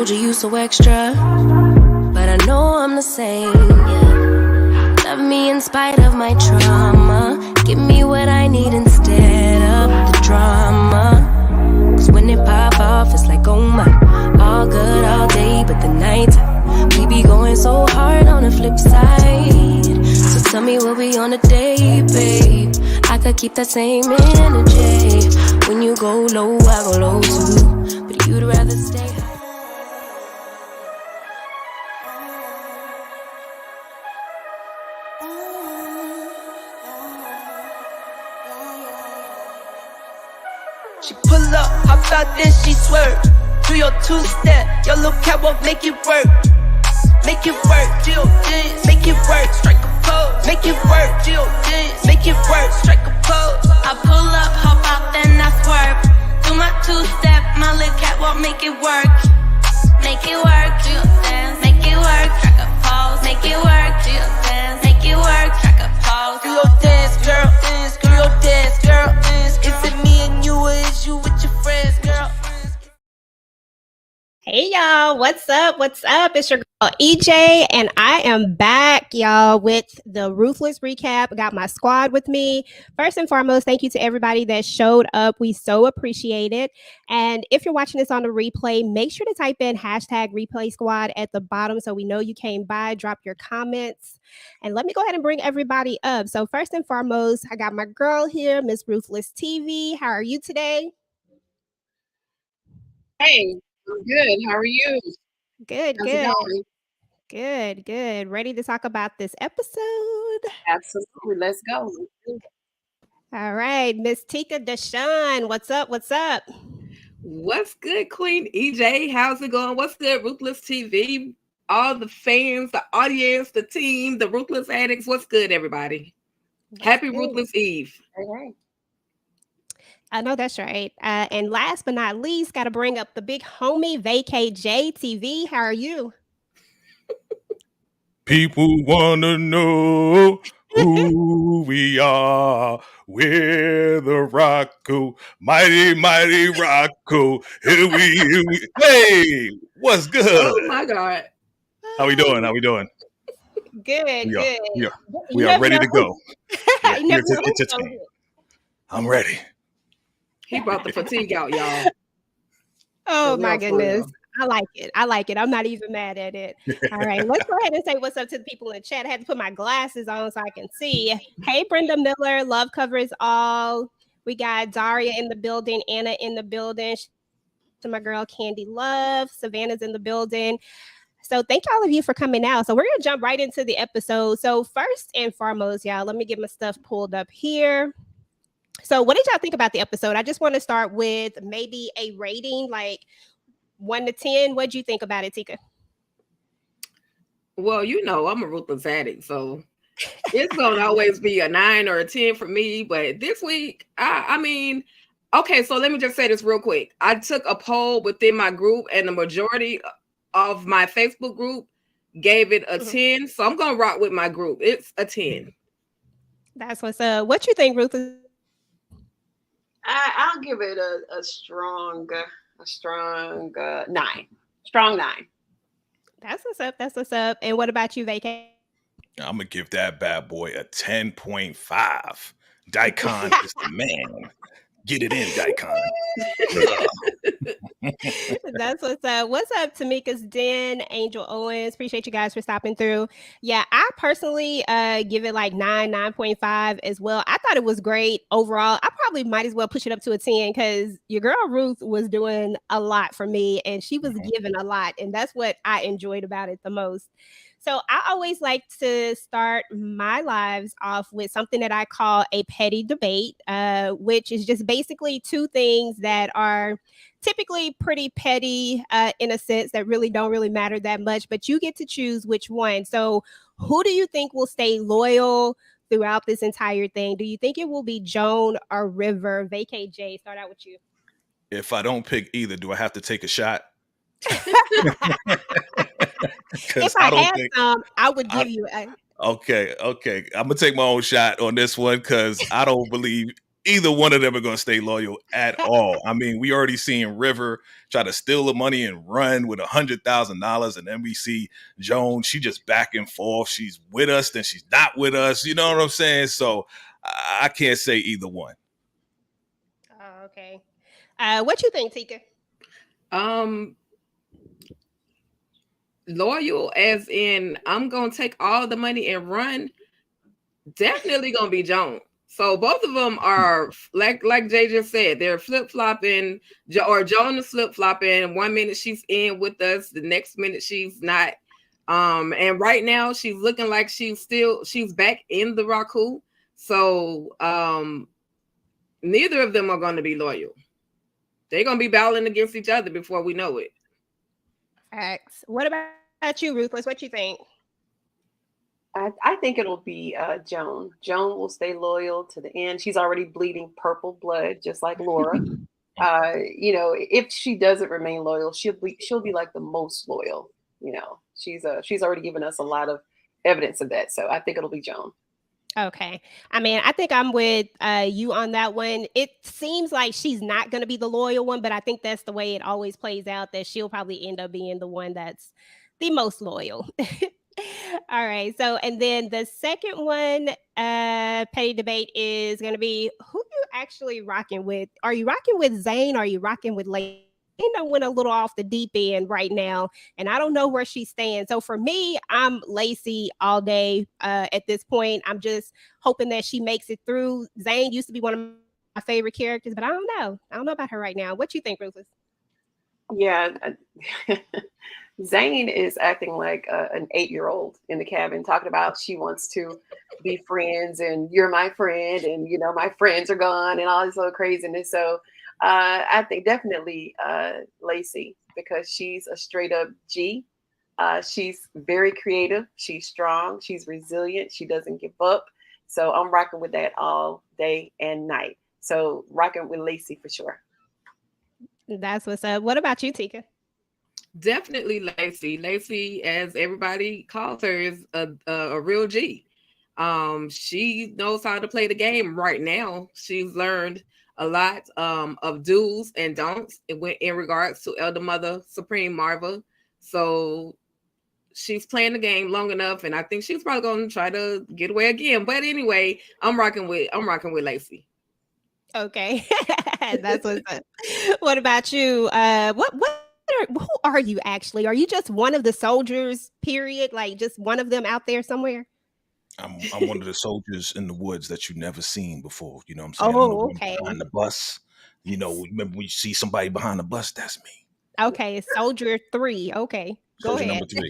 told you you so extra, but I know I'm the same. Yeah. Love me in spite of my trauma. Give me what I need instead of the drama. Cause when it pop off, it's like, oh my. All good all day, but the night we be going so hard on the flip side. So tell me what we on a day, babe. I could keep that same energy. When you go low, I go low too. But you'd rather stay high. She pull up, hop out, then she swerve. Do your two-step, your little catwalk, make it work. Make it work, G.O.D. Make it work, strike a pose. Make it work, G.O.D. Make it work, strike a pose. I pull up, hop out, then I swerve. Do my two-step, my little catwalk, make it work. Make it work, G.O.D. Make it work, strike a pose. Make it work, G.O.D. Make it work, strike a pose. Do your dance, girl, do your dance, girl. Is it me and you, or is you with your friends, girl? Hey y'all, what's up? What's up? It's your girl EJ, and I am back, y'all, with the Ruthless recap. I got my squad with me. First and foremost, thank you to everybody that showed up. We so appreciate it. And if you're watching this on the replay, make sure to type in hashtag replay squad at the bottom so we know you came by. Drop your comments. And let me go ahead and bring everybody up. So first and foremost, I got my girl here, Miss Ruthless TV. How are you today? Hey, I'm good. How are you? Good, How's it good. going? Good. Ready to talk about this episode? Absolutely. Let's go. All right, Miss Dikahn, what's up? What's up? What's good, Queen EJ? How's it going? What's good, Ruthless TV? All the fans, the audience, the team, the Ruthless addicts. What's good, everybody? Happy good. Ruthless Eve. Okay. I know that's right. And last but not least, got to bring up the big homie, Vacay JTV. How are you? People want to know who we are. We're the Rocco, mighty, mighty Rocco. Here we. Hey, what's good? Oh, my God. How we doing? Good, good. We are ready to go. I'm ready. He brought the fatigue out, y'all. Oh, my goodness. I like it. I'm not even mad at it. All right, let's go ahead and say what's up to the people in the chat. I had to put my glasses on so I can see. Hey, Brenda Miller, love covers all. We got Daria in the building, Anna in the building. To my girl Candy Love, Savannah's in the building. So thank all of you for coming out. So we're gonna jump right into the episode. So first and foremost, y'all, let me get my stuff pulled up here. So what did y'all think about the episode? I just want to start with maybe a rating, like 1 to 10. What'd you think about it, Tika? Well, you know, I'm a Ruthless addict, so it's going to always be a 9 or a 10 for me. But this week, I mean, okay, so let me just say this real quick. I took a poll within my group, and the majority of my Facebook group gave it a 10. So I'm going to rock with my group. It's a 10. That's what's up. What you think, Ruth? I'll give it a strong 9. Strong 9. That's what's up. And what about you, Vacay? I'm gonna give that bad boy a 10.5. Dikahn is the man. Get it in, Dikahn. That's what's up. What's up, Tamika's Den, Angel Owens? Appreciate you guys for stopping through. Yeah, I personally give it like 9.5 as well. I thought it was great overall. I probably might as well push it up to a 10 because your girl Ruth was doing a lot for me and she was giving a lot. And that's what I enjoyed about it the most. So I always like to start my lives off with something that I call a petty debate, which is just basically two things that are typically pretty petty in a sense that really don't really matter that much, but you get to choose which one. So who do you think will stay loyal throughout this entire thing? Do you think it will be Joan or River? Vacay J, start out with you. If I don't pick either, do I have to take a shot? If I had some, I would give you a... Okay. I'm gonna take my own shot on this one because I don't believe either one of them are going to stay loyal at all. I mean, we already seen River try to steal the money and run with $100,000, and then we see Joan. She just back and forth. She's with us, then she's not with us. You know what I'm saying? So I can't say either one. Oh, okay. What you think, Tika? Loyal as in I'm gonna take all the money and run. Definitely gonna be Joan. So both of them are like Jay just said, they're flip flopping, or Joan is flip flopping. 1 minute she's in with us, the next minute she's not. And right now she's looking like she's back in the Raku. So neither of them are going to be loyal. They're gonna be battling against each other before we know it. Facts. What about you, Ruthless? What you think? I think it'll be Joan. Joan will stay loyal to the end. She's already bleeding purple blood, just like Laura. You know, if she doesn't remain loyal, she'll be like the most loyal. You know, she's already given us a lot of evidence of that. So I think it'll be Joan. Okay. I mean, I think I'm with you on that one. It seems like she's not going to be the loyal one, but I think that's the way it always plays out, that she'll probably end up being the one that's the most loyal. All right. So, and then the second one, petty debate is going to be, who you actually rocking with? Are you rocking with Zayn? Or are you rocking with Lacey? I went a little off the deep end right now, and I don't know where she stands. So for me, I'm Lacey all day. At this point, I'm just hoping that she makes it through. Zayn used to be one of my favorite characters, but I don't know. I don't know about her right now. What you think, Rufus? Yeah. Zayn is acting like an 8-year-old in the cabin, talking about she wants to be friends and you're my friend and, you know, my friends are gone and all this other craziness. So I think definitely Lacey, because she's a straight up G. She's very creative. She's strong. She's resilient. She doesn't give up. So I'm rocking with that all day and night. So rocking with Lacey for sure. That's what's up. What about you, Tika? Definitely Lacey. Lacey, as everybody calls her, is a real G. She knows how to play the game right now. She's learned a lot of do's and don'ts in regards to Elder Mother Supreme Marva. So she's playing the game long enough, and I think she's probably going to try to get away again. But anyway, I'm rocking with Lacey. Okay, that's what's up. What about you? Who are you actually? Are you just one of the soldiers? Period. Like just one of them out there somewhere? I'm one of the soldiers in the woods that you've never seen before. You know what I'm saying? Oh, I'm the one okay. behind the bus. You know, remember when you see somebody behind the bus? That's me. Okay, Soldier 3. Okay, go Soldier ahead. number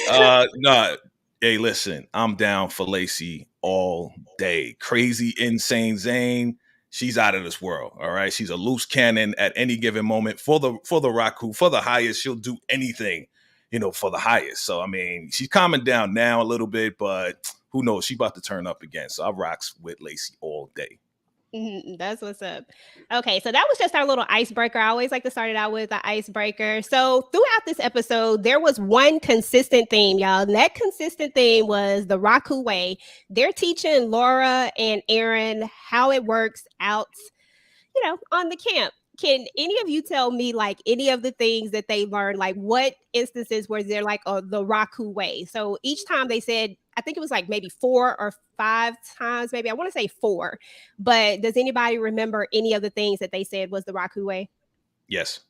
3. No, hey, listen, I'm down for Lacey all day. Crazy, insane Zayn. She's out of this world. All right. She's a loose cannon at any given moment for the Raku, for the highest. She'll do anything, you know, for the highest. So I mean, she's calming down now a little bit, but who knows? She's about to turn up again. So I rocks with Lacey all day. That's what's up. Okay, so that was just our little icebreaker. I always like to start it out with the icebreaker. So throughout this episode, there was one consistent theme, y'all. And that consistent theme was the Raku way. They're teaching Laura and Aaron how it works out, you know, on the camp. Can any of you tell me like any of the things that they learned? Like what instances was there like the Raku way? So each time they said, I think it was like maybe 4 or 5 times, maybe I want to say 4, but does anybody remember any of the things that they said was the Raku way? Yes.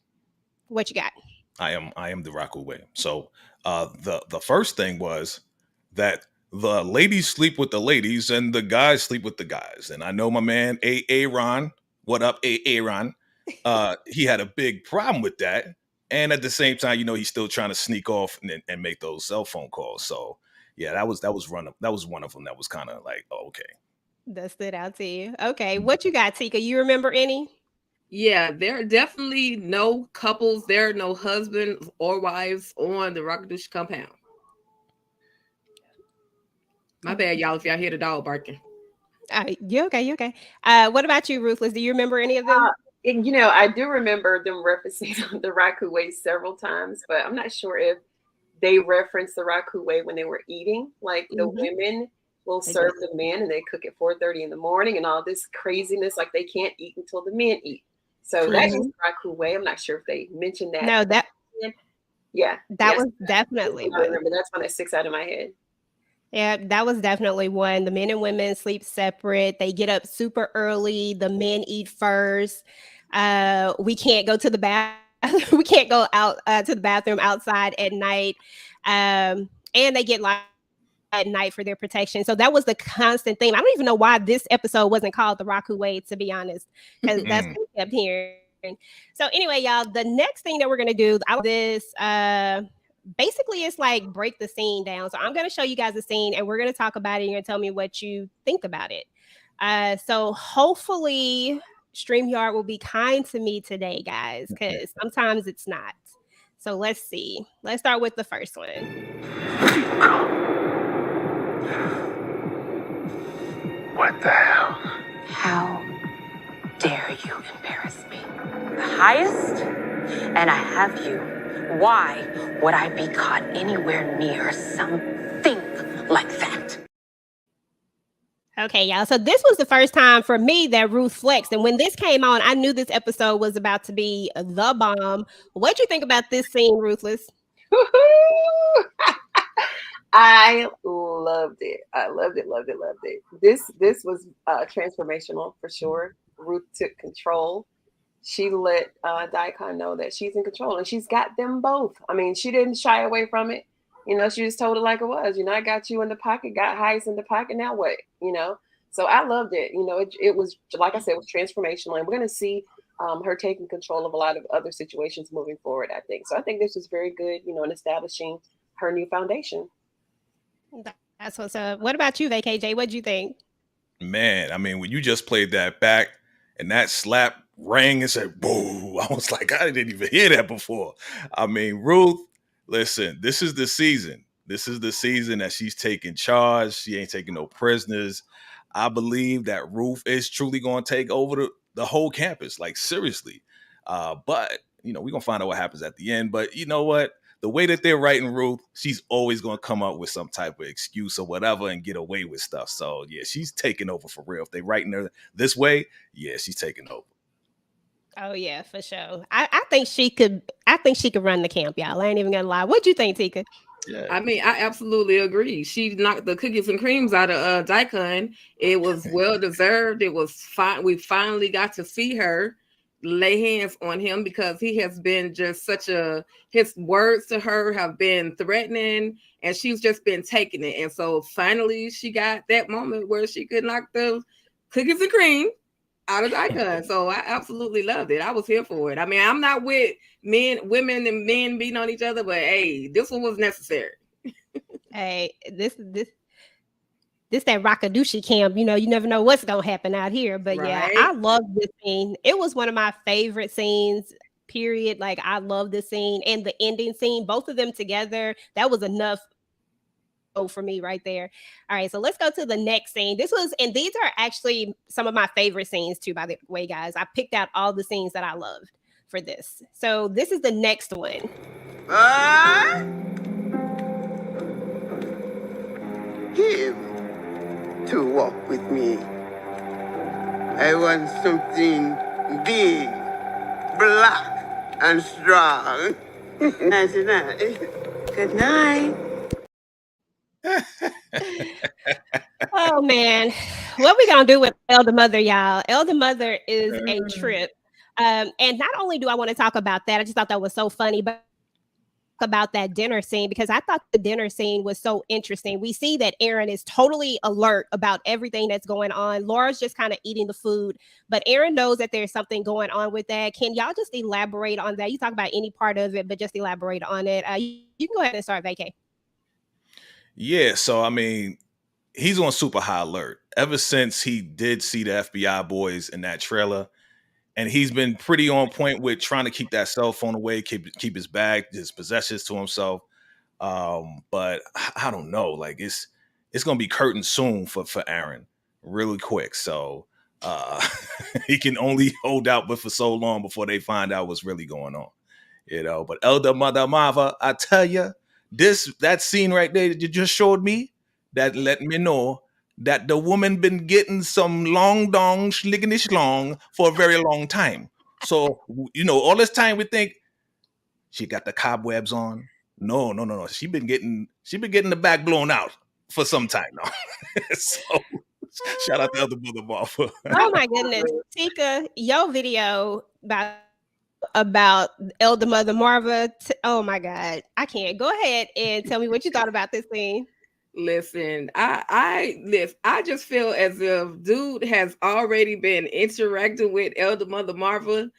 What you got? I am the Raku way. So the first thing was that the ladies sleep with the ladies and the guys sleep with the guys. And I know my man Aaron, what up, Aaron? He had a big problem with that. And at the same time, you know, he's still trying to sneak off and make those cell phone calls. So yeah, that was one of them that was kind of like, oh, okay. That stood out to you. Okay. What you got, Tika? You remember any? Yeah, there are definitely no couples. There are no husbands or wives on the Rakadushi compound. My bad, y'all, if y'all hear the dog barking. You okay? You okay? What about you, Ruthless? Do you remember any of them? And, you know, I do remember them referencing the Raku way several times, but I'm not sure if they referenced the Raku way when they were eating. Like the women will serve the men, and they cook at 4:30 in the morning, and all this craziness, like they can't eat until the men eat. So that's just the Raku way. I'm not sure if they mentioned that. No, that was definitely I remember that's one that sticks out in my head. Yeah, that was definitely one. The men and women sleep separate. They get up super early. The men eat first. We can't go to the bath. We can't go out to the bathroom outside at night. And they get locked at night for their protection. So that was the constant theme. I don't even know why this episode wasn't called the Raku Way, to be honest, because that's what we kept hearing. So anyway, y'all, the next thing that we're gonna do, basically it's like break the scene down. So I'm going to show you guys the scene and we're going to talk about it. You're going to tell me what you think about it. So hopefully StreamYard will be kind to me today, guys, because sometimes it's not. So let's see. Let's start with the first one. What the hell? How dare you embarrass me? The highest? And I have you. Why would I be caught anywhere near something like that? Okay, y'all. So this was the first time for me that Ruth flexed. And when this came on, I knew this episode was about to be the bomb. What'd you think about this scene, Ruthless? I loved it. I loved it. This was transformational for sure. Ruth took control. She let Dikahn know that she's in control, and she's got them both. I mean, she didn't shy away from it. You know, she just told it like it was. You know, I got you in the pocket, got Heiss in the pocket. Now what? You know, so I loved it. You know, it was, like I said, it was transformational, and we're going to see her taking control of a lot of other situations moving forward, I think. So I think this was very good, you know, in establishing her new foundation. That's what's up. What about you, VKJ? What'd you think? Man, I mean, when you just played that back and that slap rang and said, boo, I was like, I didn't even hear that before. I mean, Ruth, listen, this is the season. This is the season that she's taking charge. She ain't taking no prisoners. I believe that Ruth is truly going to take over the whole campus, like seriously. But, you know, we're going to find out what happens at the end. But you know what? The way that they're writing Ruth, she's always going to come up with some type of excuse or whatever and get away with stuff. So, yeah, she's taking over for real. If they're writing her this way, yeah, she's taking over. Oh, yeah, for sure. I think she could run the camp, y'all. I ain't even going to lie. What'd you think, Tika? Yeah. I mean, I absolutely agree. She knocked the cookies and creams out of Dikahn. It was well deserved. It was fine. We finally got to see her lay hands on him because he has been just his words to her have been threatening and she's just been taking it. And so finally she got that moment where she could knock the cookies and cream out of Dikahn. So I absolutely loved it. I was here for it. I mean, I'm not with women and men beating on each other, but hey, this one was necessary. Hey, this that Rakadushi camp, you know, you never know what's gonna happen out here. But right. Yeah, I love this scene. It was one of my favorite scenes, period. Like, I love this scene and the ending scene, both of them together. That was enough for me right there. All right, so let's go to the next scene. These are actually some of my favorite scenes too, by the way, guys. I picked out all the scenes that I loved for this. So this is the next one. Him to walk with me. I want something big, black, and strong. Nice. Good night. Oh man, what we gonna do with Elder Mother, y'all? Elder Mother is a trip. And not only do I want to talk about that, I just thought that was so funny, but about that dinner scene, because I thought the dinner scene was so interesting. We see that Aaron is totally alert about everything that's going on. Laura's just kind of eating the food, but Aaron knows that there's something going on with that. Can y'all just elaborate on that? You talk about any part of it, but just elaborate on it. You can go ahead and start, VK. Yeah, so I mean, he's on super high alert ever since he did see the FBI boys in that trailer. And he's been pretty on point with trying to keep that cell phone away, keep his bag, his possessions to himself. But I don't know, like it's gonna be curtain soon for Aaron, really quick. So he can only hold out but for so long before they find out what's really going on, you know. But Elder Mother Mava, I tell you, that scene right there that you just showed me, that let me know that the woman been getting some long dong schliggity schlong for a very long time. So, all this time we think she got the cobwebs on. No. She been getting the back blown out for some time now. So shout out to Elder Mother Martha. Oh my goodness. Tika, your video about Elder Mother Marva. Oh my God. I can't. Go ahead and tell me what you thought about this scene. Listen, I just feel as if dude has already been interacting with Elder Mother Marva,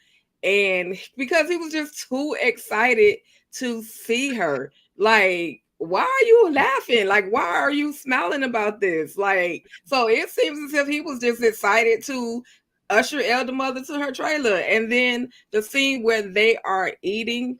and because he was just too excited to see her. Like, why are you laughing? Like, why are you smiling about this? Like, so it seems as if he was just excited to usher Elder Mother to her trailer. And then the scene where they are eating,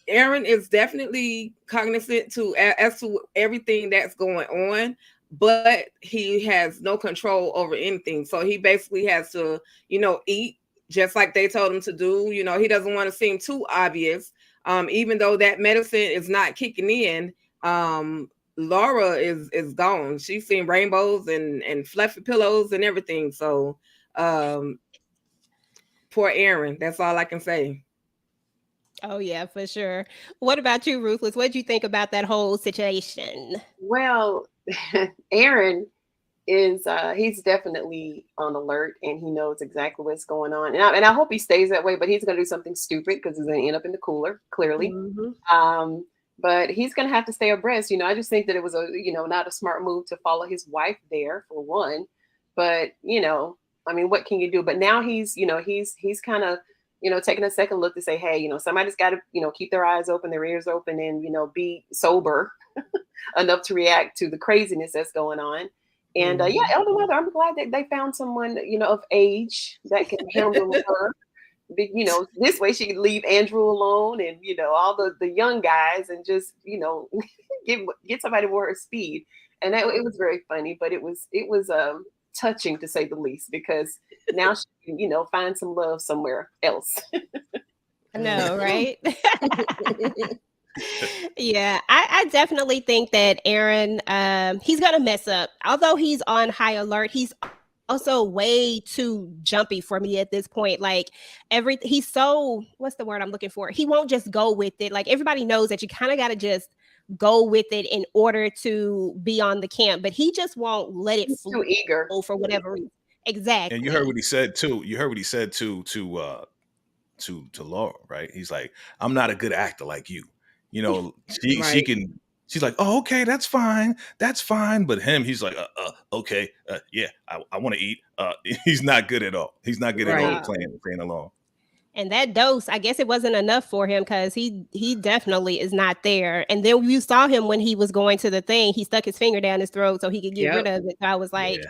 Aaron is definitely cognizant as to everything that's going on, but he has no control over anything. So he basically has to, eat just like they told him to do. He doesn't want to seem too obvious. Even though that medicine is not kicking in, Laura is gone. She's seen rainbows and fluffy pillows and everything. So poor Aaron. That's all I can say. Oh yeah, for sure. What about you, Ruthless? What did you think about that whole situation? Well, Aaron is he's definitely on alert, and he knows exactly what's going on. And I hope he stays that way, but he's gonna do something stupid because he's gonna end up in the cooler, clearly. Mm-hmm. But he's gonna have to stay abreast. I just think that it was not a smart move to follow his wife there, for one. But what can you do? But now he's kind of taking a second look to say, hey, somebody's got to, keep their eyes open, their ears open, and, be sober enough to react to the craziness that's going on. And yeah, Elder Mother, I'm glad that they found someone, of age that can handle her. This way she could leave Andrew alone and, all the young guys and just, get somebody more her speed. And it was very funny, but it was touching to say the least, because now she can, find some love somewhere else. I know, right? Yeah, I definitely think that Aaron, he's gonna mess up. Although he's on high alert, he's also way too jumpy for me at this point. Like he's so, what's the word I'm looking for? He won't just go with it. Like everybody knows that you kind of got to just go with it in order to be on the camp, but he just won't let it flow. Too eager for whatever reason. Exactly. And you heard what he said too. To Laura, right? He's like, I'm not a good actor like you. She can. She's like, oh, okay, that's fine. But him, he's like, okay, yeah, I want to eat. He's not good at all. He's not good at all playing along. And that dose, I guess it wasn't enough for him, because he definitely is not there. And then you saw him when he was going to the thing, he stuck his finger down his throat so he could get rid of it. So I was like,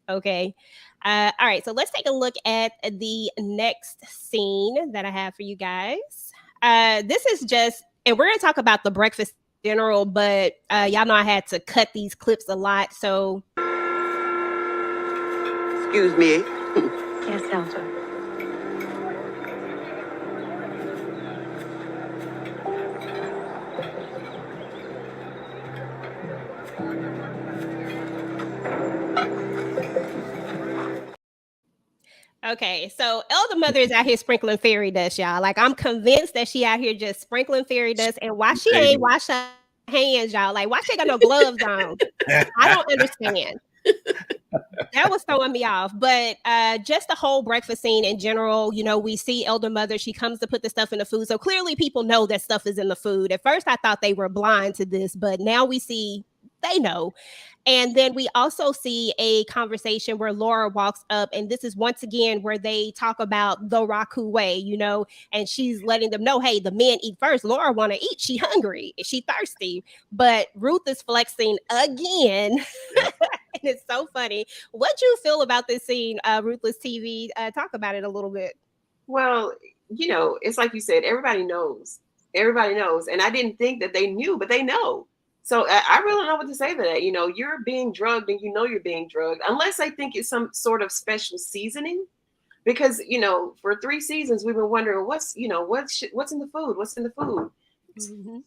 okay. All right, so let's take a look at the next scene that I have for you guys. This is just, and we're going to talk about the breakfast in general, but y'all know I had to cut these clips a lot, so. Excuse me. Yes, Elder. Okay, so Elder Mother is out here sprinkling fairy dust, y'all. Like, I'm convinced that she out here just sprinkling fairy dust. And why she ain't wash her hands, y'all? Like, why she ain't got no gloves on? I don't understand. That was throwing me off. But just the whole breakfast scene in general, we see Elder Mother. She comes to put the stuff in the food. So clearly people know that stuff is in the food. At first I thought they were blind to this, but now we see they know. And then we also see a conversation where Laura walks up, and this is once again where they talk about the Raku way, and she's letting them know, hey, the men eat first. Laura want to eat. She hungry. She thirsty. But Ruth is flexing again. And it's so funny. What do you feel about this scene, Ruthless TV? Talk about it a little bit. Well, it's like you said, everybody knows. Everybody knows. And I didn't think that they knew, but they know. So I really don't know what to say to that. You're being drugged and you're being drugged, unless I think it's some sort of special seasoning, because, for 3 seasons, we've been wondering what's in the food? What's in the food? Mm-hmm.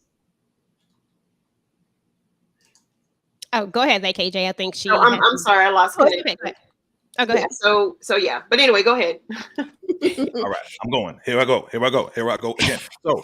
Oh, go ahead, KJ. I think she. Oh, I'm sorry, I lost connection. Oh, go ahead. So yeah, but anyway, go ahead. All right, I'm going. Here I go again. So,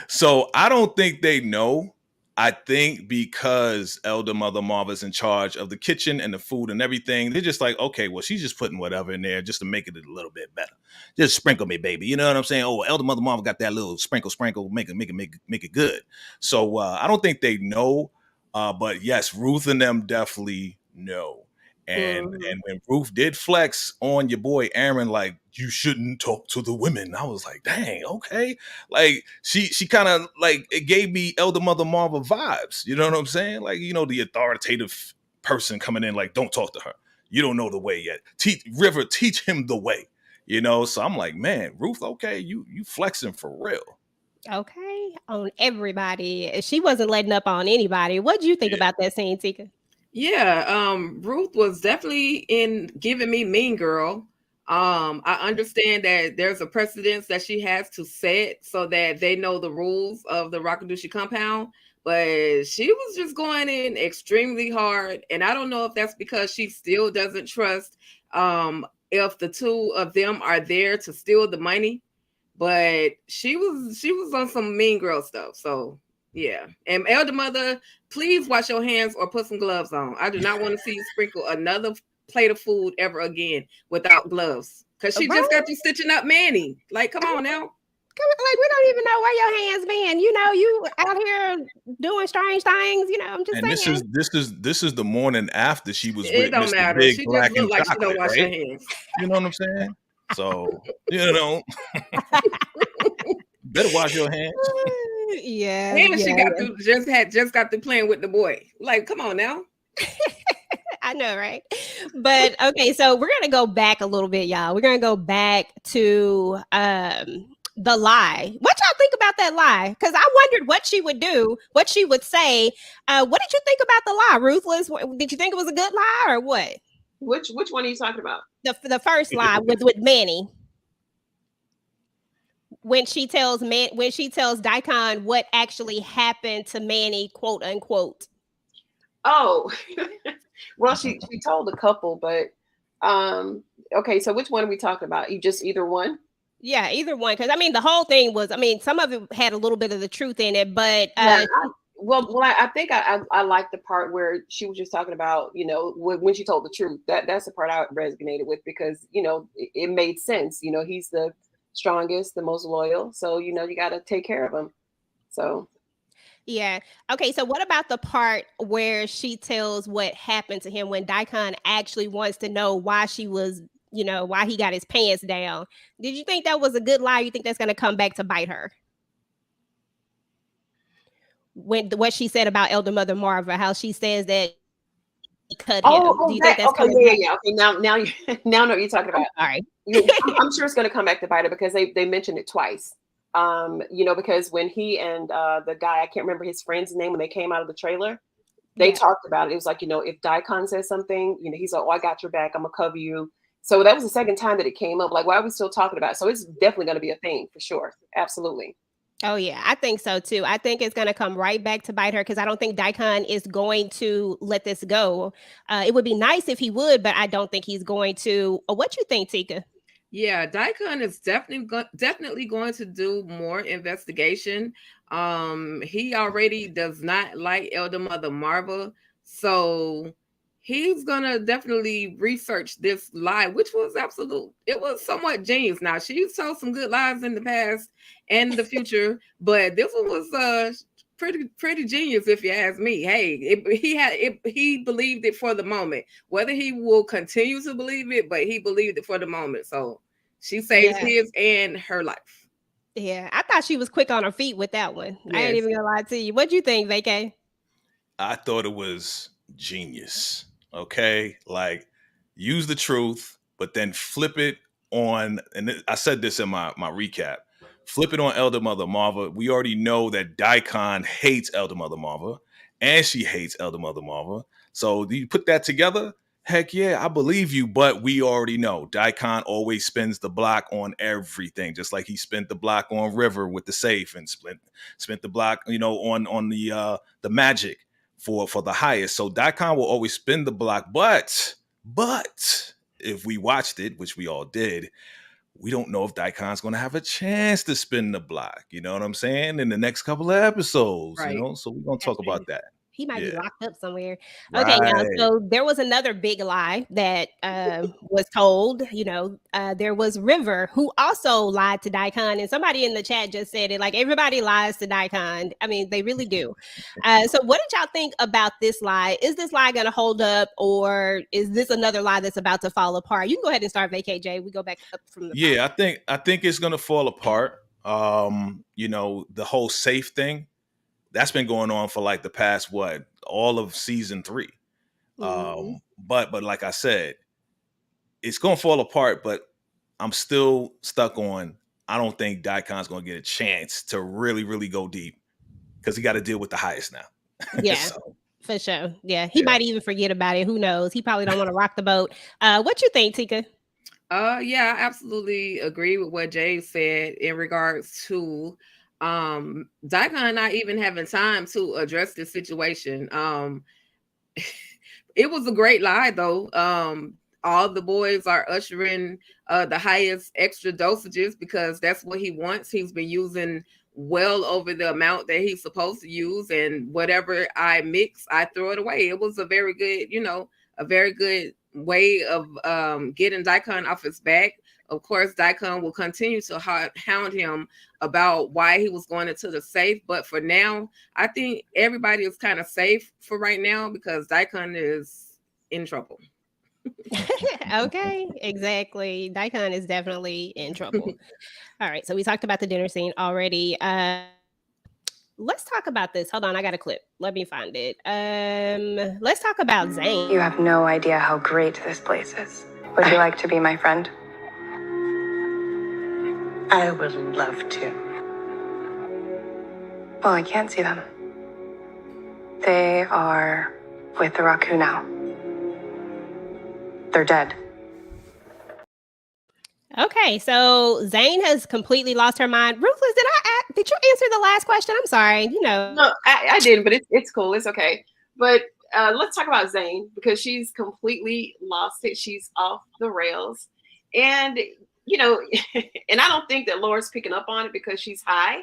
so I don't think they know. I think because Elder Mother Marva's in charge of the kitchen and the food and everything, they're just like, okay, well, she's just putting whatever in there just to make it a little bit better. Just sprinkle me, baby. You know what I'm saying? Oh, Elder Mother Marva got that little sprinkle, make it good. So I don't think they know, but yes, Ruth and them definitely know. And when Ruth did flex on your boy Aaron, like, you shouldn't talk to the women, I was like, dang, okay. Like she kind of like, it gave me Elder Mother Marva vibes. You know what I'm saying? Like, you know, the authoritative person coming in, like, don't talk to her. You don't know the way yet. River, teach him the way. You know, so I'm like, man, Ruth, okay, you flexing for real. Okay, on everybody. She wasn't letting up on anybody. What do you think about that scene, Tika? Yeah, Ruth was definitely in giving me Mean Girl. I understand that there's a precedence that she has to set so that they know the rules of the Rakadushi compound, but she was just going in extremely hard, and I don't know if that's because she still doesn't trust if the two of them are there to steal the money, but she was on some Mean Girl stuff. So yeah, and Elder Mother, please wash your hands or put some gloves on. I do not want to see you sprinkle another plate of food ever again without gloves, because she just got you stitching up Manny. Like, come on now. Like, we don't even know where your hands been. You know, you out here doing strange things. You know, I'm just saying. And this is the morning after she was It with don't Mr. matter. Big She Black just look and like Chocolate, she don't wash right? her hands. You know what I'm saying? So, you know, better wash your hands. Yeah. And she just got through playing with the boy. Like, come on now. I know, right? But okay, so we're gonna go back a little bit, y'all. We're gonna go back to the lie. What y'all think about that lie? Because I wondered what she would do, what she would say. What did you think about the lie, Ruthless? Did you think it was a good lie or what? Which one are you talking about? The first lie with Manny. When she tells Dikahn what actually happened to Manny, quote unquote. Oh, well, she told a couple, but okay. So which one are we talking about? You just either one? Yeah, either one. Because I mean, the whole thing was. I mean, some of it had a little bit of the truth in it, but yeah, I think I like the part where she was just talking about, you know, when she told the truth. That's the part I resonated with, because, you know, it made sense. You know, he's the strongest, the most loyal, so, you know, you got to take care of him. So yeah. Okay, so what about the part where she tells what happened to him when Dikahn actually wants to know why she was, you know, why he got his pants down? Did you think that was a good lie? You think that's going to come back to bite her? When what she said about Elder Mother Marva, how she says that he cut him. Do you think that's okay? Yeah. Okay, now know what you're talking about. All right. I'm sure it's going to come back to bite her, because they mentioned it twice. You know, because when he and the guy, I can't remember his friend's name, when they came out of the trailer, they talked about it. It was like, you know, if Dikahn says something, you know, he's like, oh, I got your back, I'm gonna cover you. So that was the second time that it came up. Like, why are we still talking about it? So it's definitely going to be a thing for sure. Absolutely. Oh yeah, I think so too. I think it's going to come right back to bite her, because I don't think Dikahn is going to let this go. It would be nice if he would, but I don't think he's going to. What you think, Tika? Yeah, Dikahn is definitely going to do more investigation. He already does not like Elder Mother Marva, so he's gonna definitely research this lie, which was it was somewhat genius. Now, she's told some good lies in the past and the future, but this one was pretty genius, if you ask me. Hey, he believed it for the moment. Whether he will continue to believe it, but he believed it for the moment. So she saves his and her life. Yeah, I thought she was quick on her feet with that one. Yes. I ain't even gonna lie to you. What do you think, Vacay? I thought it was genius. Okay, like, use the truth, but then flip it on. And I said this in my recap. Flip it on Elder Mother Marva. We already know that Dikahn hates Elder Mother Marva, and she hates Elder Mother Marva. So do you put that together? Heck yeah, I believe you, but we already know Dikahn always spends the block on everything, just like he spent the block on River with the safe, and spent the block, you know, on the magic for the highest. So Dikahn will always spin the block, but if we watched it, which we all did, we don't know if Dikahn's going to have a chance to spin the block. You know what I'm saying? In the next couple of episodes, Right. you know. So we're going to talk about that. He might be Yeah. locked up somewhere. Okay, now, Right. so there was another big lie that was told. You know, there was River, who also lied to Dikahn, and somebody in the chat just said it. Like, everybody lies to Dikahn. I mean, they really do. So what did y'all think about this lie? Is this lie going to hold up, or is this another lie that's about to fall apart? You can go ahead and start, VKJ. We go back up from the Yeah, I think it's going to fall apart. You know, the whole safe thing, that's been going on for like the past all of season 3. But like I said, it's gonna fall apart, but I'm still stuck on, I don't think Dikahn's gonna get a chance to really, really go deep, because he got to deal with the highest now. Yeah. So, for sure. Yeah, he might even forget about it. Who knows? He probably don't want to rock the boat. What you think, Tika? Yeah, I absolutely agree with what Jay said in regards to Dikahn not even having time to address this situation. It was a great lie though. All the boys are ushering the highest extra dosages because that's what he wants. He's been using well over the amount that he's supposed to use, and whatever I mix, I throw it away. It was a very good, a very good way of getting Dikahn off his back. Of course, Dikahn will continue to hound him about why he was going into the safe. But for now, I think everybody is kind of safe for right now because Dikahn is in trouble. Okay, exactly. Dikahn is definitely in trouble. All right, so we talked about the dinner scene already. Let's talk about this. Hold on, I got a clip. Let me find it. Let's talk about Zane. You have no idea how great this place is. Would you like to be my friend? I would love to. Well, I can't see them. They are with the Raku now. They're dead. Okay, so Zane has completely lost her mind. Ruthless, did you answer the last question? I'm sorry. No, I didn't, but it's cool. It's okay. But let's talk about Zane because she's completely lost it. She's off the rails. And, and I don't think that Laura's picking up on it because she's high.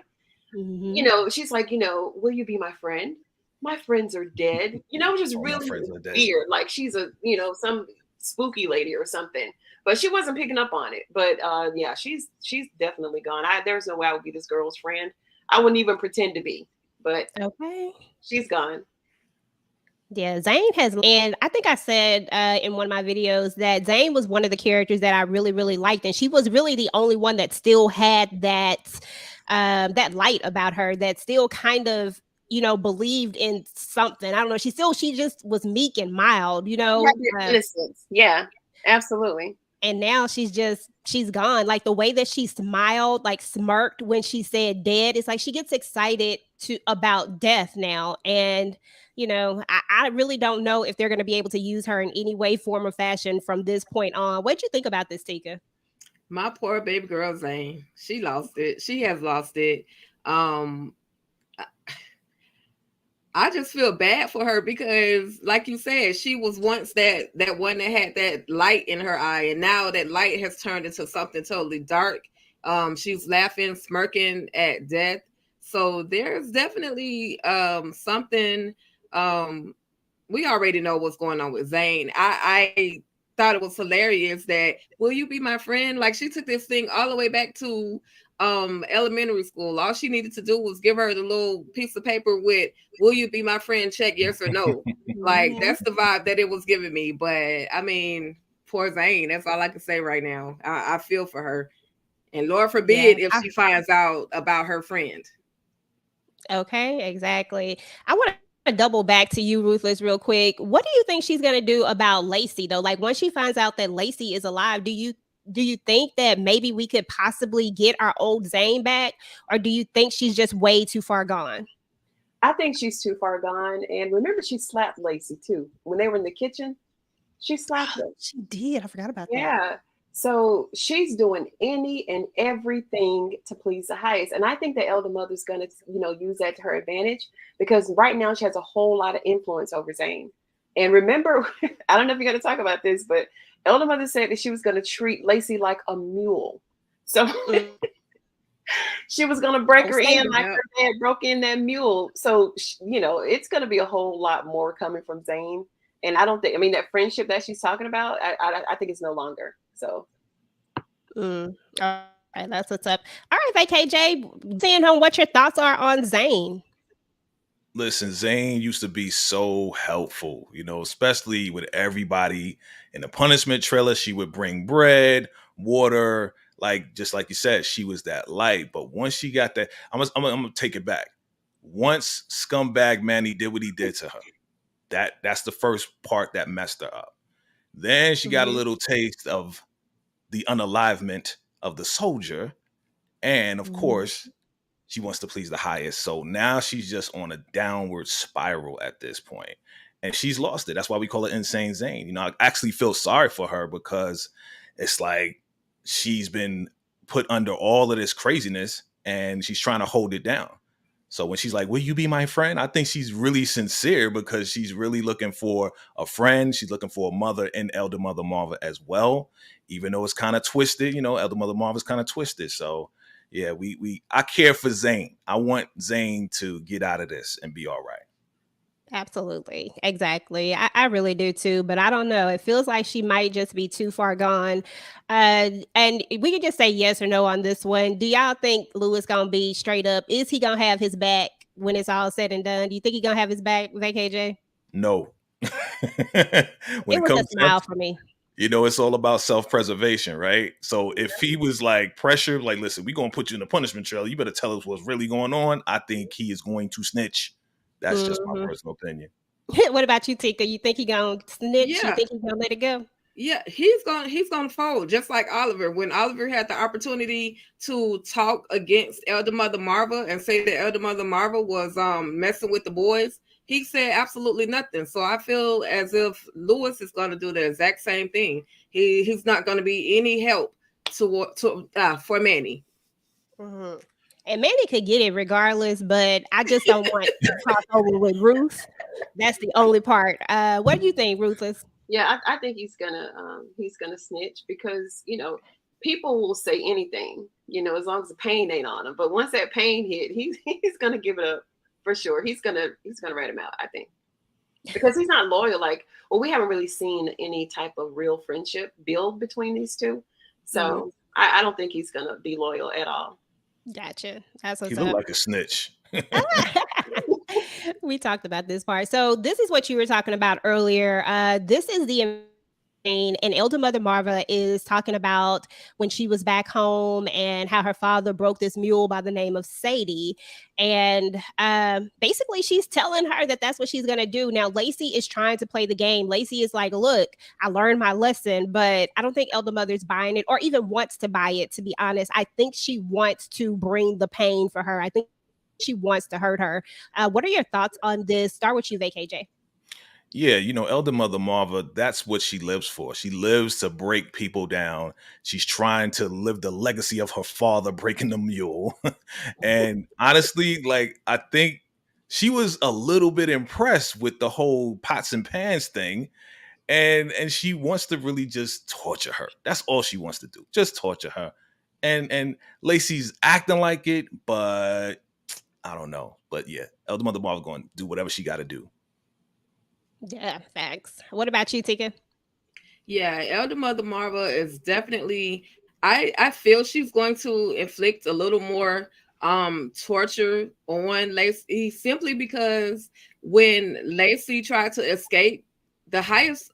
Mm-hmm. She's like, will you be my friend? My friends are dead. Just really weird. Like she's some spooky lady or something. But she wasn't picking up on it. But yeah, she's definitely gone. There's no way I would be this girl's friend. I wouldn't even pretend to be. But okay, she's gone. Yeah, Zane has, and I think I said in one of my videos that Zane was one of the characters that I really, really liked, and she was really the only one that still had that light about her, that still kind of believed in something. I don't know. She just was meek and mild, innocence. Yeah, absolutely. And now she's gone. Like the way that she smiled, like smirked when she said dead, it's like she gets excited about death now. And, I really don't know if they're going to be able to use her in any way, form, or fashion from this point on. What'd you think about this, Tika? My poor baby girl, Zane. She lost it. She has lost it. I just feel bad for her because, like you said, she was once that one that had that light in her eye, and now that light has turned into something totally dark. She's laughing, smirking at death. So there's definitely something. We already know what's going on with Zane. I thought it was hilarious that, will you be my friend? Like she took this thing all the way back to elementary school. All she needed to do was give her the little piece of paper with, will you be my friend, check yes or no. Like that's the vibe that it was giving me. But I mean, poor Zane, that's all I can say right now. I feel for her, and Lord forbid if she finds out about her friend. Okay, exactly. I want to double back to you, Ruthless, real quick. What do you think she's going to do about Lacey though? Like once she finds out that Lacey is alive, do you think that maybe we could possibly get our old Zane back? Or do you think she's just way too far gone? I think she's too far gone. And remember, she slapped Lacey too. When they were in the kitchen, she slapped her. She did. I forgot about that. Yeah. So she's doing any and everything to please the highest. And I think the elder mother's going to, use that to her advantage, because right now she has a whole lot of influence over Zane. And remember, I don't know if you're going to talk about this, but elder mother said that she was going to treat Lacey like a mule. So she was going to break her in like her dad broke in that mule. So, it's going to be a whole lot more coming from Zane. And I don't think, that friendship that she's talking about, I think it's no longer. So. All right, that's what's up. All right, VKJ, seeing home, what your thoughts are on Zane? Listen, Zane used to be so helpful, especially with everybody in the punishment trailer. She would bring bread, water, just like you said, she was that light. But once she got that, I'm gonna take it back. Once scumbag Manny did what he did to her, that's the first part that messed her up. Then she got a little taste of the unalivement of the soldier, and of course, she wants to please the highest. So now she's just on a downward spiral at this point. And she's lost it. That's why we call it Insane Zane. I actually feel sorry for her, because it's like she's been put under all of this craziness and she's trying to hold it down. So when she's like, will you be my friend? I think she's really sincere, because she's really looking for a friend. She's looking for a mother in Elder Mother Marva as well, even though it's kind of twisted. Elder Mother Marva's kind of twisted. So yeah, I care for Zane. I want Zane to get out of this and be all right. Absolutely. Exactly. I really do too, but I don't know. It feels like she might just be too far gone. And we can just say yes or no on this one. Do y'all think Louis gonna be straight up? Is he gonna have his back when it's all said and done? Do you think he gonna have his back, VKJ? No. It was a smile for me. It's all about self-preservation, right? So if he was pressured, listen, we're going to put you in the punishment trailer, you better tell us what's really going on, I think he is going to snitch. That's just my personal opinion. What about you, Tika? You think he going to snitch? Yeah. You think he's going to let it go? Yeah, he's going to fold, just like Oliver. When Oliver had the opportunity to talk against Elder Mother Marva and say that Elder Mother Marva was messing with the boys, he said absolutely nothing. So I feel as if Louis is going to do the exact same thing. He's not going to be any help for Manny. Mm-hmm. And Manny could get it regardless, but I just don't want to cross over with Ruth. That's the only part. What do you think, Ruthless? Yeah, I think he's gonna snitch, because people will say anything, as long as the pain ain't on him. But once that pain hit, he's gonna give it up for sure. He's gonna rat him out, I think, because he's not loyal. We haven't really seen any type of real friendship build between these two, so I don't think he's gonna be loyal at all. Gotcha. That's what's he looked like a snitch. We talked about this part. So this is what you were talking about earlier. This is the and Elder Mother Marva is talking about when she was back home and how her father broke this mule by the name of Sadie. And basically she's telling her that that's what she's going to do. Now, Lacey is trying to play the game. Lacey is like, look, I learned my lesson, but I don't think Elder Mother's buying it or even wants to buy it, to be honest. I think she wants to bring the pain for her. I think she wants to hurt her. What are your thoughts on this? Start with you, VKJ. Yeah, Elder Mother Marva, that's what she lives for. She lives to break people down. She's trying to live the legacy of her father breaking the mule. And honestly, I think she was a little bit impressed with the whole pots and pans thing. And she wants to really just torture her. That's all she wants to do. Just torture her. And Lacey's acting like it, but I don't know. But yeah, Elder Mother Marva going to do whatever she got to do. Yeah, facts. What about you, Tika? Yeah, Elder Mother Marva is definitely, I feel she's going to inflict a little more torture on Lacey, simply because when Lacey tried to escape, the highest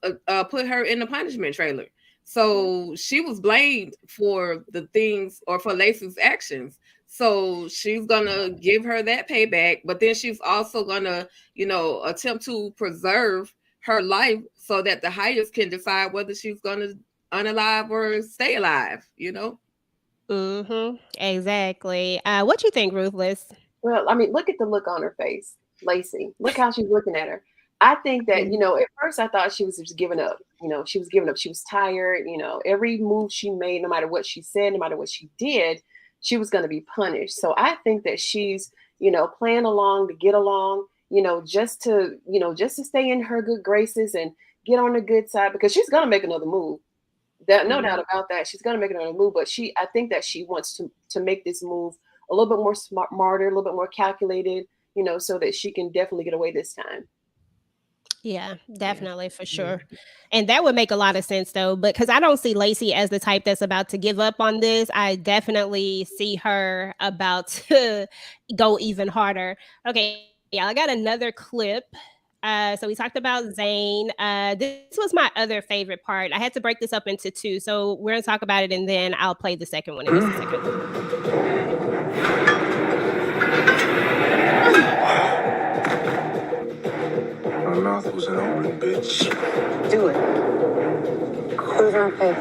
put her in the punishment trailer. So she was blamed for the things, or for Lacey's actions. So she's gonna give her that payback, but then she's also gonna, attempt to preserve her life so that the highest can decide whether she's gonna unalive or stay alive. Exactly. What you think, Ruthless? Well, look at the look on her face, Lacey. Look how she's looking at her. I think that, at first I thought she was just giving up. She was giving up. She was tired. Every move she made, no matter what she said, no matter what she did, she was going to be punished. So I think that she's, playing along to get along, just to stay in her good graces and get on the good side, because she's going to make another move. No doubt about that. She's going to make another move, but I think that she wants to make this move a little bit more smarter, a little bit more calculated, so that she can definitely get away this time. Yeah, definitely, for sure. And that would make a lot of sense, though, because I don't see Lacey as the type that's about to give up on this. I definitely see her about to go even harder. Okay, yeah, I got another clip. So we talked about Zayn. This was my other favorite part. I had to break this up into two. So we're going to talk about it, and then I'll play the second one in just a second. My mouth wasn't open, bitch. Do it. Close our face.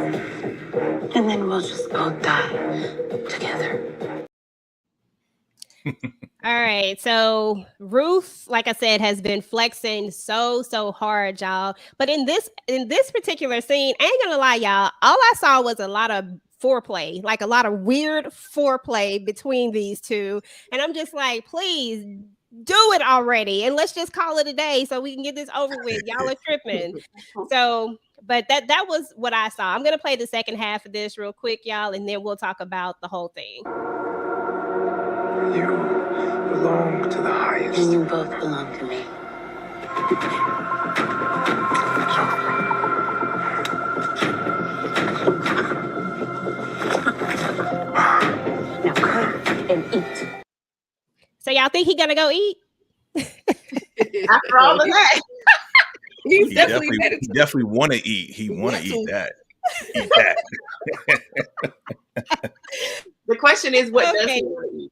And then we'll just both die together. All right. So Ruth, like I said, has been flexing so hard, y'all. But in this particular scene, I ain't gonna lie, y'all, all I saw was a lot of foreplay, like a lot of weird foreplay between these two. And I'm just like, please do it already. And let's just call it a day so we can get this over with. Y'all are tripping. So, but that was what I saw. I'm gonna play the second half of this real quick, y'all, and then we'll talk about the whole thing. You belong to the highest. And you both belong to me. Now cut and eat. So y'all think he gonna go eat? After all of that. He definitely want to eat. He want to eat that. Eat that. The question is, what does he want to eat?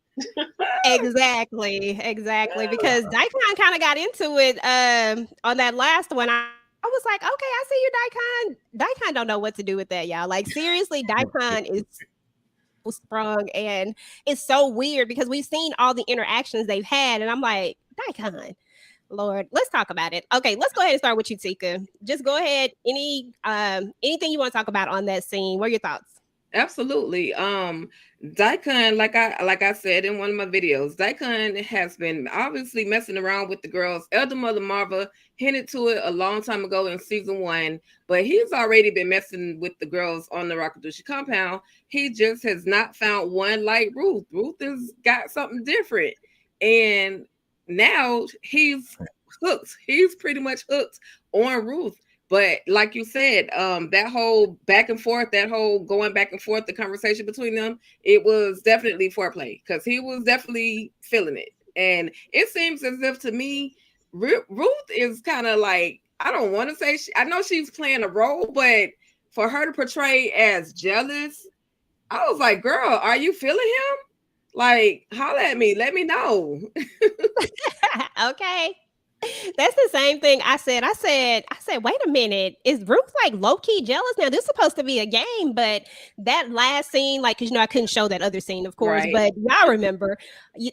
Exactly. Because Dikahn kind of got into it on that last one. I was like, okay, I see you, Dikahn. Dikahn don't know what to do with that, y'all. Like, seriously, Dikahn is sprung, and it's so weird because we've seen all the interactions they've had, and I'm like, Dikahn, Lord, let's talk about it. Okay, let's go ahead and start with you, Tika. Just go ahead. Anything you want to talk about on that scene? What are your thoughts? Absolutely. Dikahn, like I said in one of my videos, Dikahn has been obviously messing around with the girls. Elder Mother Marva hinted to it a long time ago in season 1, but he's already been messing with the girls on the Rakadushi compound. He just has not found one like Ruth. Ruth has got something different, and now he's hooked. He's pretty much hooked on Ruth. But like you said, that whole back and forth, that whole going back and forth, the conversation between them, it was definitely foreplay because he was definitely feeling it. And it seems as if to me, Ruth is kind of like, I don't want to say, I know she's playing a role, but for her to portray as jealous, I was like, girl, are you feeling him? Like, holla at me, let me know. Okay. That's the same thing I said. I said, wait a minute. Is Ruth like low-key jealous? Now, this is supposed to be a game, but that last scene, like, because I couldn't show that other scene, of course, right. But y'all remember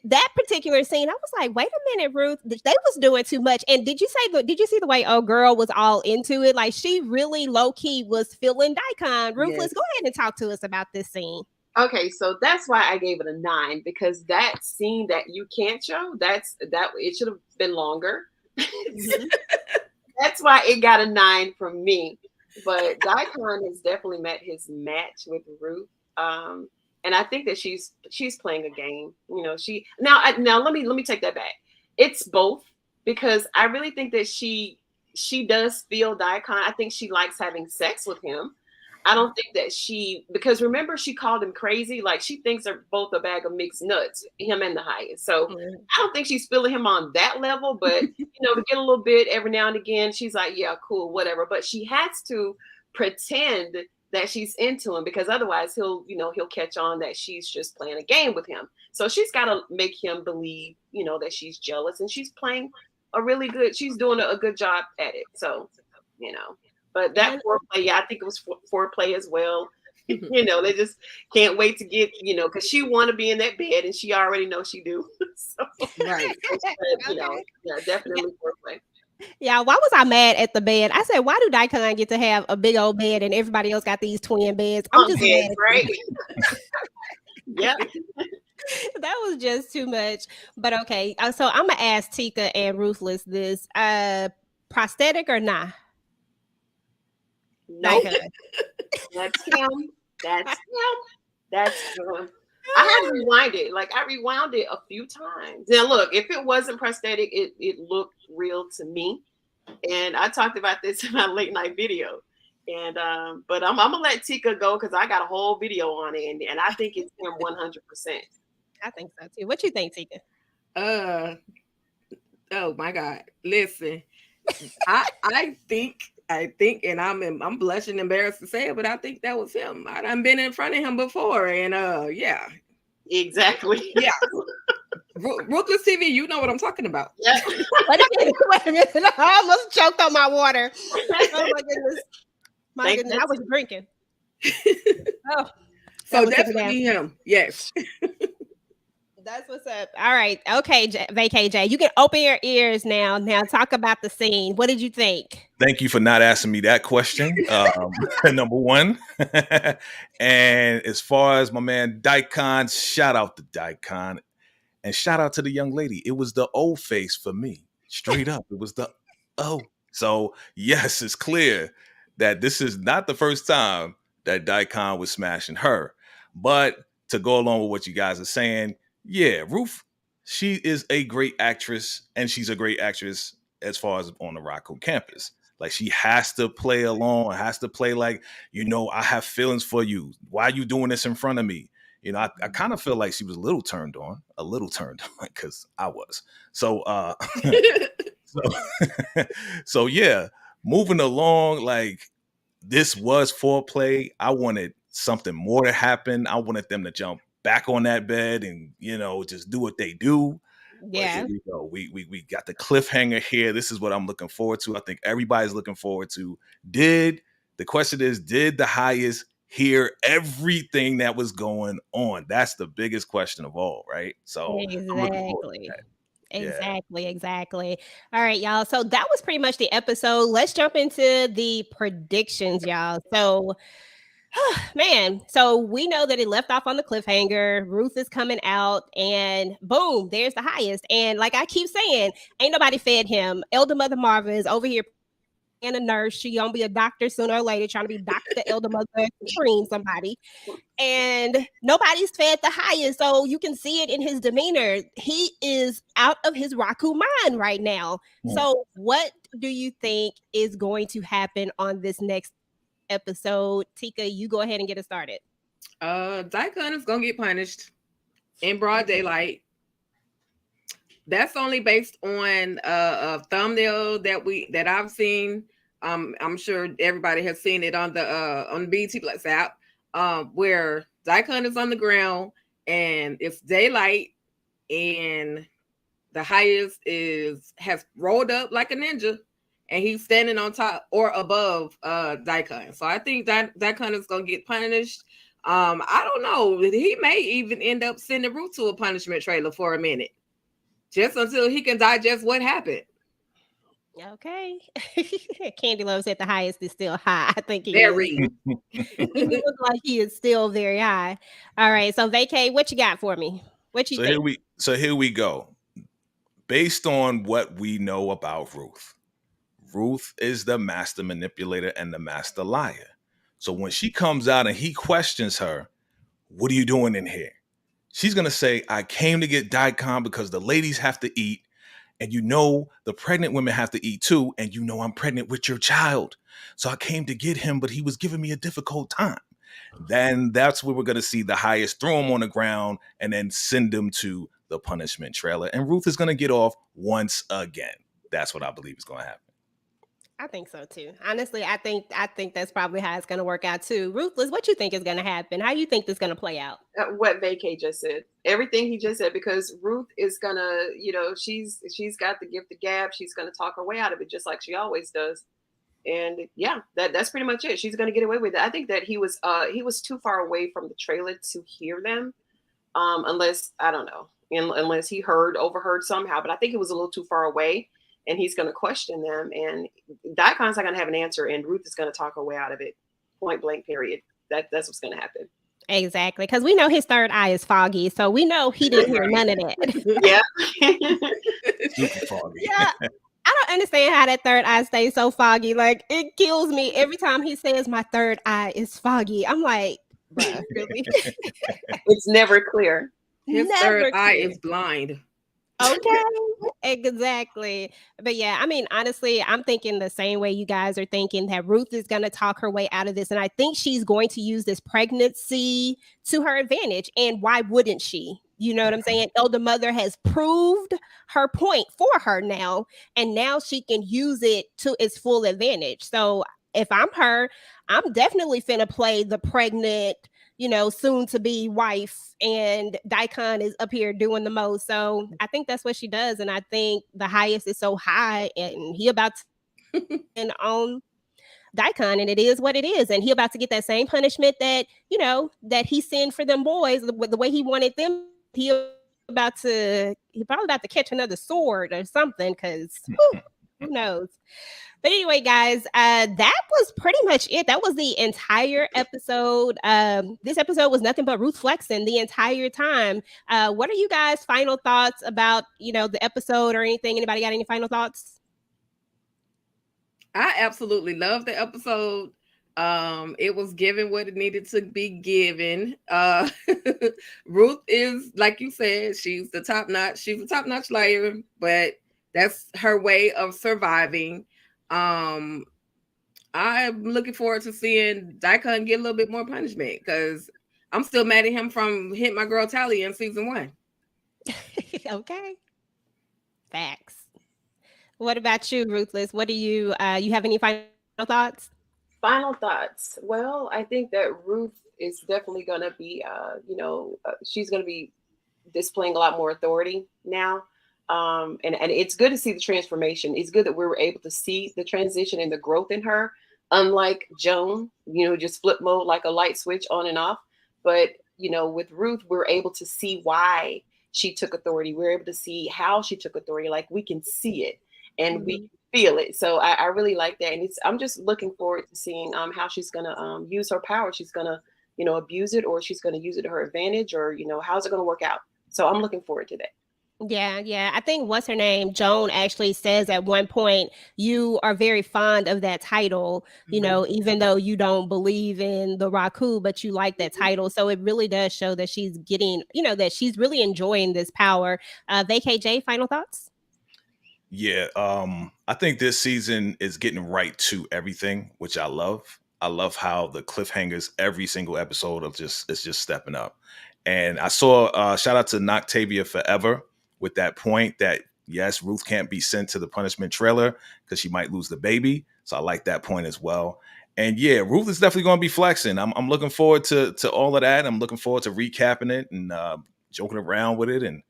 that particular scene. I was like, wait a minute, Ruth, they was doing too much. And did you see the way old girl was all into it? Like, she really low-key was feeling Dikahn. Ruthless, yes. Go ahead and talk to us about this scene. Okay, so that's why I gave it a 9, because that scene that you can't show, that it should have been longer. That's why it got a 9 from me. But Dikahn has definitely met his match with Ruth, and I think that she's playing a game. Now let me take that back. It's both, because I really think that she does feel Dikahn. I think she likes having sex with him. I don't think that because remember she called him crazy. Like, she thinks they're both a bag of mixed nuts, him and the highest. So I don't think she's feeling him on that level, but to get a little bit every now and again, she's like, yeah, cool, whatever. But she has to pretend that she's into him, because otherwise he'll catch on that she's just playing a game with him. So she's got to make him believe, that she's jealous, and she's playing she's doing a good job at it. So, But that foreplay, I think it was foreplay as well. They just can't wait to get, because she want to be in that bed, and she already knows she do. So, right. Definitely foreplay. Yeah, why was I mad at the bed? I said, why do Dikahn get to have a big old bed and everybody else got these twin beds? I'm just Bed, mad. right? Yep. That was just too much. But okay, so I'm gonna ask Tika and Ruthless this: prosthetic or nah? Nope. Dikahn. That's him. That's him. That's him. I had to rewind it. Like I rewound it a few times. Now look, if it wasn't prosthetic, it looked real to me. And I talked about this in my late night video. And but I'm gonna let Tika go because I got a whole video on it, and I think it's him 100%. I think so too. What you think, Tika? Oh my God. Listen, I think, and I'm blushing, embarrassed to say it, but I think that was him. I've been in front of him before, and yeah, exactly. Yeah, Ruthless TV, you know what I'm talking about. Yeah. Wait a minute. I almost choked on my water. Oh my goodness. My goodness, I was drinking. Oh, so definitely him. Yes. That's what's up. All right. Okay, Vacay J. You can open your ears now. Now talk about the scene. What did you think? Thank you for not asking me that question. Number one. And as far as my man Dikahn, shout out to Dikahn. And shout out to the young lady. It was the O face for me. Straight up. It was the O. So yes, it's clear that this is not the first time that Dikahn was smashing her. But to go along with what you guys are saying, yeah, Ruth, she is a great actress, and she's a great actress as far as on the Rocco campus. Like, she has to play along, has to play like, I have feelings for you. Why are you doing this in front of me? I kind of feel like she was a little turned on, because I was. So, so yeah, moving along, like, this was foreplay. I wanted something more to happen. I wanted them to jump back on that bed and just do what they do. Yeah. But here we go. We got the cliffhanger here. This is what I'm looking forward to. I think everybody's looking forward to. The question is, did the highest hear everything that was going on? That's the biggest question of all, right? So Exactly. All right, y'all. So that was pretty much the episode. Let's jump into the predictions, y'all. So man, so we know that it left off on the cliffhanger. Ruth is coming out, and boom, there's the highest. And like I keep saying, ain't nobody fed him. Elder Mother Marva is over here and a nurse. She gonna be a doctor sooner or later, trying to be Dr. Elder Mother Supreme somebody. And nobody's fed the highest. So you can see it in his demeanor. He is out of his Raku mind right now. So what do you think is going to happen on this next episode? Tika, you go ahead and get it started. Dikahn is gonna get punished in broad daylight. That's only based on a thumbnail that I've seen. I'm sure everybody has seen it on the BT Plus app, where Dikahn is on the ground and it's daylight, and the highest has rolled up like a ninja, and he's standing on top or above Dikahn. So I think that Dikahn is gonna get punished. I don't know. He may even end up sending Ruth to a punishment trailer for a minute, just until he can digest what happened. Okay. Candy Love said the highest is still high. I think he very. He looks like he is still very high. All right. So Vacay, what you got for me? What you think? Here we go. Based on what we know about Ruth, Ruth is the master manipulator and the master liar. So when she comes out and he questions her, what are you doing in here? She's going to say, I came to get Dikahn because the ladies have to eat. And the pregnant women have to eat too. And I'm pregnant with your child. So I came to get him, but he was giving me a difficult time. Then that's where we're going to see the highest throw him on the ground and then send him to the punishment trailer. And Ruth is going to get off once again. That's what I believe is going to happen. I think so too. Honestly, I think that's probably how it's going to work out too. Ruthless, what you think is going to happen? How you think this is going to play out? What Vacay just said, everything he just said, because Ruth is gonna, she's got the gift of gab. She's gonna talk her way out of it, just like she always does. And yeah, that's pretty much it. She's gonna get away with it. I think that he was too far away from the trailer to hear them, unless I don't know, unless he overheard somehow. But I think it was a little too far away. and he's going to question them, and Dikah's not going to have an answer, and Ruth is going to talk her way out of it. Point blank, period. That's what's going to happen. Exactly, because we know his third eye is foggy, so we know he didn't hear none of that. Yeah. Super foggy. Yeah. I don't understand how that third eye stays so foggy. Like, it kills me every time he says my third eye is foggy. I'm like, bruh, really? It's never clear. His third eye is blind. Okay, exactly. But yeah, I mean, honestly, I'm thinking the same way you guys are thinking, that Ruth is going to talk her way out of this. And I think she's going to use this pregnancy to her advantage. And why wouldn't she? You know what I'm saying? Elder Mother has proved her point for her now, and now she can use it to its full advantage. So if I'm her, I'm definitely finna play the pregnant, soon to be wife, and Dikahn is up here doing the most. So I think that's what she does. And I think the highest is so high, and he about to and on Dikahn, and it is what it is. And he about to get that same punishment that, that he sent for them boys, the way he wanted them. He probably about to catch another sword or something, because who knows. But anyway, guys, that was pretty much it. That was the entire episode. This episode was nothing but Ruth flexing the entire time. What are you guys' final thoughts about, the episode or anything? Anybody got any final thoughts? I absolutely love the episode. It was given what it needed to be given. Ruth is, like you said, she's a top-notch liar, but that's her way of surviving. I'm looking forward to seeing Dikahn get a little bit more punishment, because I'm still mad at him from Hit My Girl Tally in season 1. Okay. Facts. What about you, Ruthless? What do you have any final thoughts? Final thoughts. Well, I think that Ruth is definitely going to be, she's going to be displaying a lot more authority now. And it's good to see the transformation. It's good that we were able to see the transition and the growth in her, unlike Joan, just flip mode like a light switch on and off. But, with Ruth, we're able to see why she took authority. We're able to see how she took authority. Like, we can see it and we feel it. So I really like that. And I'm just looking forward to seeing how she's going to use her power. She's going to, abuse it, or she's going to use it to her advantage, or, how's it going to work out? So I'm looking forward to that. Yeah. I think what's her name? Joan actually says at one point, you are very fond of that title, even though you don't believe in the Raku, but you like that title. So it really does show that she's getting, that she's really enjoying this power. VKJ, final thoughts? Yeah, I think this season is getting right to everything, which I love. I love how the cliffhangers every single episode is just stepping up. And I saw shout out to Noctavia Forever with that point that, yes, Ruth can't be sent to the punishment trailer because she might lose the baby. So I like that point as well. And yeah, Ruth is definitely going to be flexing. I'm looking forward to all of that. I'm looking forward to recapping it and joking around with it. And,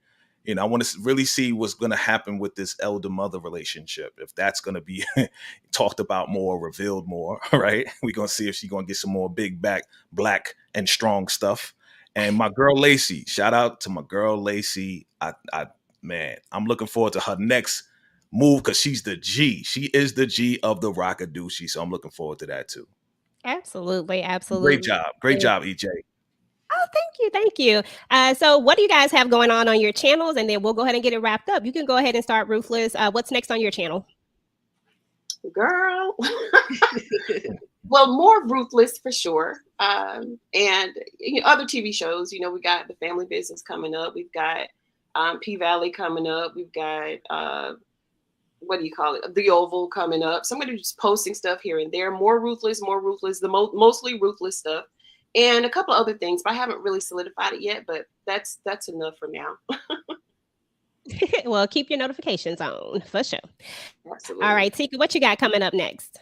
I want to really see what's going to happen with this elder-mother relationship. If that's going to be talked about more, revealed more, right? We're going to see if she's going to get some more big back, black and strong stuff. And my girl Lacey, shout out to my girl Lacey. Man, I'm looking forward to her next move, because she's the G. She is the G of the Rockadoochie. So I'm looking forward to that too. Absolutely. Great job, EJ. Oh, thank you. So what do you guys have going on your channels? And then we'll go ahead and get it wrapped up. You can go ahead and start, Ruthless. What's next on your channel? Girl. Well, more Ruthless for sure. And other TV shows, we got The Family Business coming up. We've got P-Valley coming up. We've got, what do you call it? The Oval coming up. Somebody just posting stuff here and there. More Ruthless, mostly Ruthless stuff. And a couple of other things, but I haven't really solidified it yet, but that's enough for now. Well, keep your notifications on for sure. Absolutely. All right, Tika, what you got coming up next?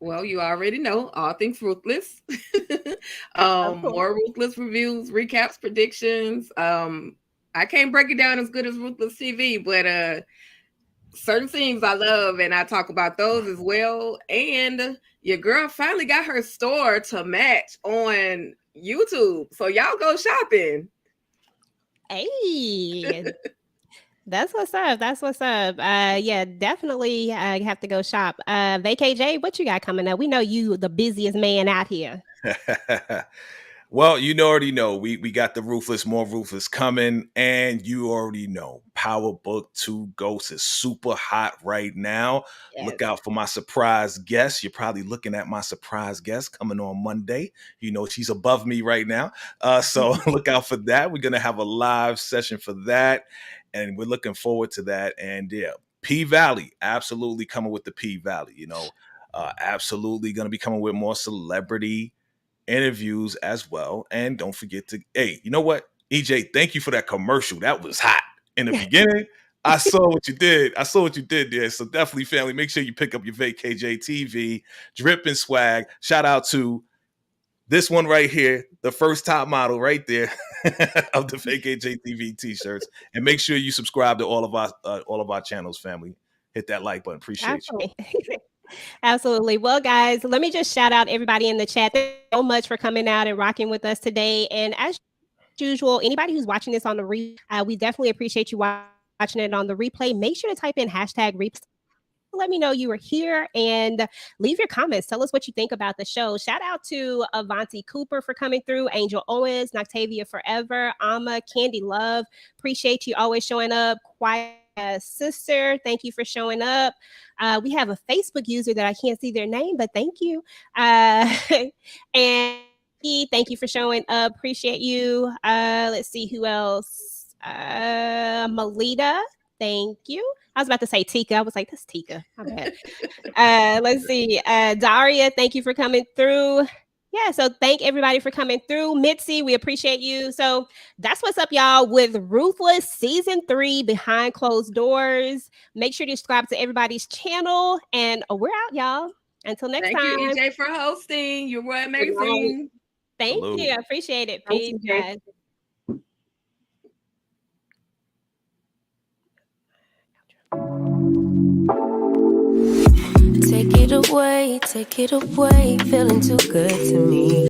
Well, you already know all things Ruthless. More Ruthless reviews, recaps, predictions. I can't break it down as good as Ruthless TV, but certain things I love, and I talk about those as well. And your girl finally got her store to match on YouTube, so y'all go shopping. Hey. That's what's up. That's what's up. Yeah, definitely have to go shop. VKJ, what you got coming up? We know you the busiest man out here. Well, you already know we got the Ruthless, more Ruthless coming, and you already know Power Book 2 Ghost is super hot right now. Yes. Look out for my surprise guest. You're probably looking at my surprise guest coming on Monday. You know, she's above me right now. So look out for that. We're going to have a live session for that, and we're looking forward to that. And yeah, P Valley, absolutely coming with the P Valley, you know, absolutely going to be coming with more celebrity interviews as well. And don't forget to, hey, you know what? EJ, thank you for that commercial. That was hot in the beginning. I saw what you did. I saw what you did there. So definitely, family, make sure you pick up your VKJ TV, drip and swag. Shout out to this one right here, the first top model right there of the VKJ TV t-shirts. And make sure you subscribe to all of our channels, family. Hit that like button. Appreciate you. Absolutely. Well, guys, let me just shout out everybody in the chat. Thank you so much for coming out and rocking with us today. And as usual, anybody who's watching this on the replay, we definitely appreciate you watching it on the replay. Make sure to type in #replay. Let me know you were here and leave your comments. Tell us what you think about the show. Shout out to Avanti Cooper for coming through, Angel Owens, Noctavia Forever, Amma, Candy Love. Appreciate you always showing up. Quiet Sister, thank you for showing up. We have a Facebook user that I can't see their name, but thank you. And thank you for showing up. Appreciate you. Let's see who else. Melita, thank you. I was about to say Tika. I was like, that's Tika. My bad. Let's see. Daria, thank you for coming through. Yeah, so thank everybody for coming through. Mitzi, we appreciate you. So that's what's up, y'all, with Ruthless Season 3 Behind Closed Doors. Make sure to subscribe to everybody's channel. And we're out, y'all. Until next time. Thank you, EJ, for hosting. You were amazing. Thank you. I appreciate it. Peace, guys. Take it away, feeling too good to me.